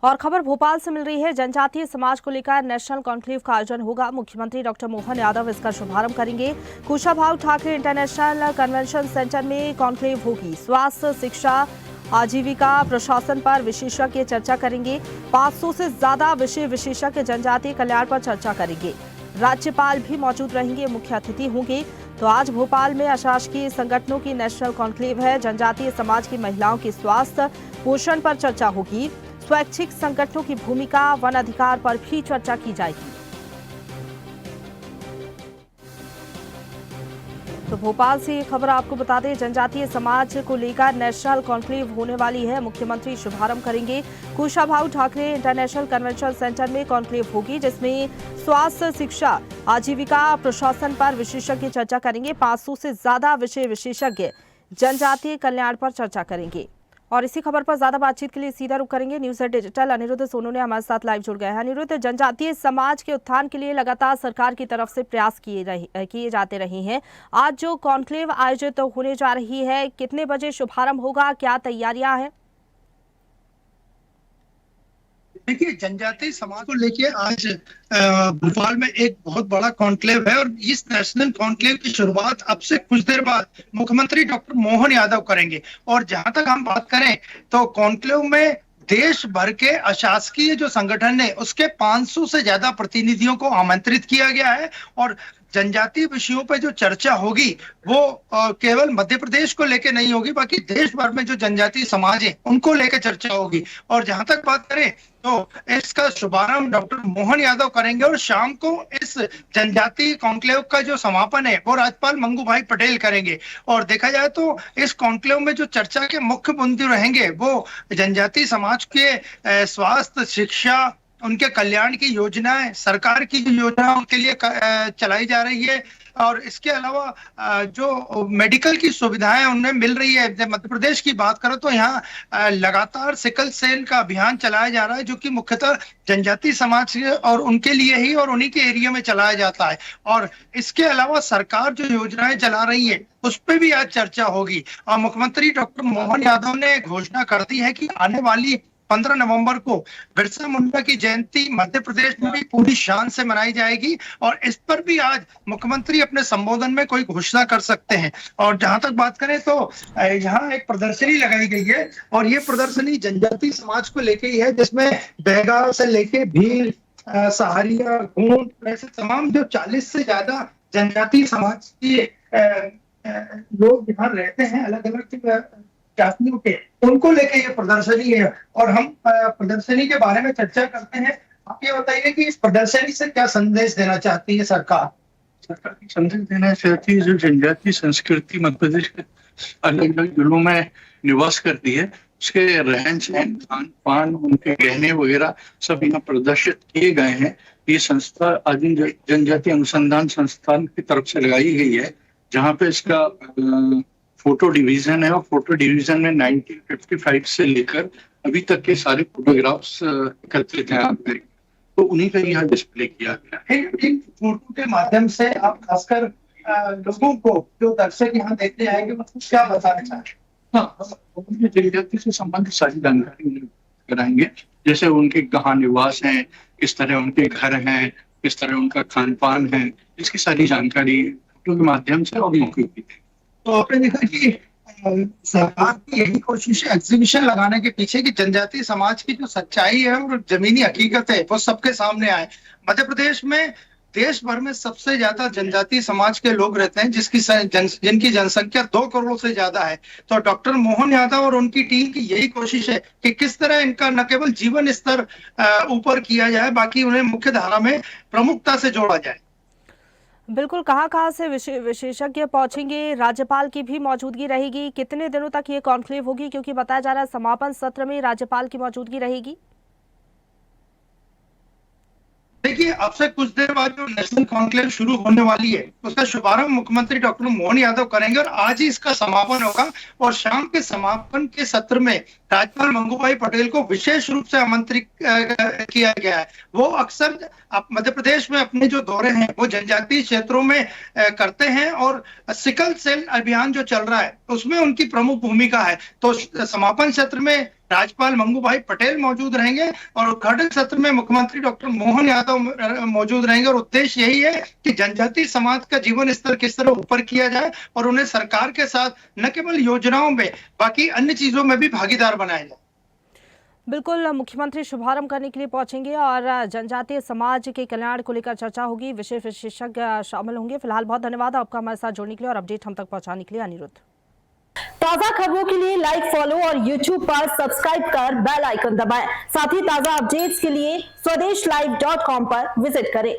और खबर भोपाल से मिल रही है। जनजातीय समाज को लेकर नेशनल कॉन्क्लेव का आयोजन होगा। मुख्यमंत्री डॉक्टर मोहन यादव इसका शुभारंभ करेंगे। Kushabhau Thackeray international convention centre में कॉन्क्लेव होगी। स्वास्थ्य, शिक्षा, आजीविका, प्रशासन पर विशेषज्ञ चर्चा करेंगे। 500 से ज्यादा विषय विशेषज्ञ जनजातीय कल्याण पर चर्चा करेंगे। राज्यपाल भी मौजूद रहेंगे, मुख्य अतिथि होंगे। तो आज भोपाल में अशासकीय संगठनों की नेशनल कॉन्क्लेव है। जनजातीय समाज की महिलाओं के स्वास्थ्य, पोषण पर चर्चा होगी। स्वैच्छिक संगठनों की भूमिका, वन अधिकार पर भी चर्चा की जाएगी। तो भोपाल से ये खबर आपको बता दें, जनजातीय समाज को लेकर नेशनल कॉन्क्लेव होने वाली है। मुख्यमंत्री शुभारंभ करेंगे। Kushabhau Thackeray international convention centre में कॉन्क्लेव होगी, जिसमें स्वास्थ्य, शिक्षा, आजीविका, प्रशासन पर विशेषज्ञ चर्चा करेंगे। 500 से ज्यादा विषय विशेषज्ञ जनजातीय कल्याण पर चर्चा करेंगे। और इसी खबर पर ज्यादा बातचीत के लिए सीधा रुख करेंगे News at Digital. Aniruddh Sonu ने हमारे साथ लाइव जुड़ गए हैं। अनिरुद्ध, जनजातीय समाज के उत्थान के लिए लगातार सरकार की तरफ से प्रयास किए जाते रहे हैं। आज जो कॉन्क्लेव आयोजित होने जा रही है, कितने बजे शुभारंभ होगा, क्या तैयारियां हैं? देखिए, जनजातीय समाज को लेके आज भोपाल में एक बहुत बड़ा कॉन्क्लेव है और इस नेशनल कॉन्क्लेव की शुरुआत अब से कुछ देर बाद मुख्यमंत्री डॉक्टर मोहन यादव करेंगे। और जहां तक हम बात करें तो कॉन्क्लेव में देश भर के अशासकीय जो संगठन है उसके 500 से ज्यादा प्रतिनिधियों को आमंत्रित किया गया है। और जनजातीय विषयों पर जो चर्चा होगी वो केवल मध्य प्रदेश को लेकर नहीं होगी, बाकी देश भर में जो जनजातीय समाज है उनको लेकर चर्चा होगी। और जहां तक बात करें तो इसका शुभारंभ डॉक्टर मोहन यादव करेंगे और शाम को इस जनजातीय कॉन्क्लेव का जो समापन है वो राज्यपाल मंगू भाई पटेल करेंगे। और देखा जाए तो इस कॉन्क्लेव में जो चर्चा के मुख्य बिंदु रहेंगे वो जनजातीय समाज के स्वास्थ्य, शिक्षा, उनके कल्याण की योजनाएं, सरकार की जो योजना उनके लिए चलाई जा रही है। और इसके अलावा जो मेडिकल की सुविधाएं उन्हें मिल रही है। मध्य प्रदेश की बात करो तो यहाँ लगातार सिकल सेल का अभियान चलाया जा रहा है, जो कि मुख्यतः जनजातीय समाज और उनके लिए ही और उन्हीं के एरिया में चलाया जाता है। और इसके अलावा सरकार जो योजनाएं चला रही है उस पर भी आज चर्चा होगी। और मुख्यमंत्री डॉक्टर मोहन यादव ने घोषणा कर दी है कि आने वाली 15 नवंबर को बिरसा मुंडा की जयंती मध्य प्रदेश में भी पूरी शान से मनाई जाएगी। और इस पर भी आज मुख्यमंत्री अपने संबोधन में कोई घोषणा कर सकते हैं। और जहां तक बात करें तो यहाँ एक प्रदर्शनी लगाई गई है और ये प्रदर्शनी जनजातीय समाज को लेके ही है, जिसमें बैगा से लेके भील, सहारिया, गोंड, ऐसे तमाम जो 40 से ज्यादा जनजातीय समाज के लोग यहाँ रहते हैं, अलग अलग जातियों के, उनको लेके ये प्रदर्शनी है। और हम प्रदर्शनी के बारे में चर्चा करते हैं। आप ये बताइए कि इस प्रदर्शनी से क्या संदेश देना चाहती है सरकार? सरकार की संदेश देना चाहती है जो जनजातीय संस्कृति मध्य प्रदेश के अलग अलग जिलों में निवास करती है, उसके रहन सहन, खान पान, उनके गहने वगैरह सब यहाँ प्रदर्शित किए गए हैं। ये संस्था आदिम जनजातीय अनुसंधान संस्थान की तरफ से लगाई गई है, जहाँ पे इसका फोटो डिवीजन है। और फोटो डिवीजन में 1955 से लेकर अभी तक के सारे फोटोग्राफ्स एकत्रित हैं आपके, तो उन्हीं का यहाँ डिस्प्ले किया गया। इन फोटो के माध्यम से आप खासकर लोगों को, जो दर्शक यहाँ देखने आएंगे, मतलब क्या बताना चाहेंगे? हाँ, जनजाति से संबंधित सारी जानकारी कराएंगे, जैसे उनके कहाँ निवास है, किस तरह उनके घर हैं, किस तरह उनका खान पान है, इसकी सारी जानकारी फोटो के माध्यम से और मौके की। तो आपने देखा कि सरकार की यही कोशिश है एग्जीबिशन लगाने के पीछे कि जनजातीय समाज की जो सच्चाई है और जमीनी हकीकत है वो सबके सामने आए। मध्य प्रदेश में देश भर में सबसे ज्यादा जनजातीय समाज के लोग रहते हैं, जिनकी जनसंख्या 2 करोड़ से ज्यादा है। तो डॉक्टर मोहन यादव और उनकी टीम की यही कोशिश है कि किस तरह इनका न केवल जीवन स्तर ऊपर किया जाए, बाकी उन्हें मुख्य धारा में प्रमुखता से जोड़ा जाए। बिल्कुल, कहाँ से विशेषज्ञ पहुंचेंगे? राज्यपाल की भी मौजूदगी रहेगी। कितने दिनों तक ये कॉन्क्लेव होगी, क्योंकि बताया जा रहा है समापन सत्र में राज्यपाल की मौजूदगी रहेगी? देखिए, अब से कुछ देर बाद जो नेशनल कॉन्क्लेव शुरू होने वाली है उसका शुभारंभ मुख्यमंत्री डॉक्टर मोहन यादव करेंगे और आज ही इसका समापन होगा। और शाम के समापन के सत्र में राज्यपाल मंगू भाई पटेल को विशेष रूप से आमंत्रित किया गया है। वो अक्सर मध्य प्रदेश में अपने जो दौरे हैं वो जनजातीय क्षेत्रों में करते हैं और सिकल सेल अभियान जो चल रहा है उसमें उनकी प्रमुख भूमिका है। तो समापन सत्र में राज्यपाल मंगू भाई पटेल मौजूद रहेंगे और उद्घाटन सत्र में मुख्यमंत्री डॉक्टर मोहन यादव मौजूद रहेंगे और उद्देश्य यही है कि जनजातीय समाज का जीवन स्तर किस तरह ऊपर किया जाए और उन्हें सरकार के साथ न केवल योजनाओं में बाकी अन्य चीजों में भी भागीदार बनाया जाए। बिल्कुल, मुख्यमंत्री शुभारंभ करने के लिए पहुंचेंगे और जनजातीय समाज के कल्याण को लेकर चर्चा होगी, विशेष विशेषज्ञ शामिल होंगे। फिलहाल बहुत धन्यवाद आपका हमारे साथ जुड़ने के लिए और अपडेट हम तक पहुंचाने के लिए, अनिरुद्ध। ताजा खबरों के लिए लाइक, फॉलो और YouTube पर सब्सक्राइब कर बेल आइकन दबाएं। साथ ही ताजा अपडेट्स के लिए swedeshlive.com पर विजिट करें।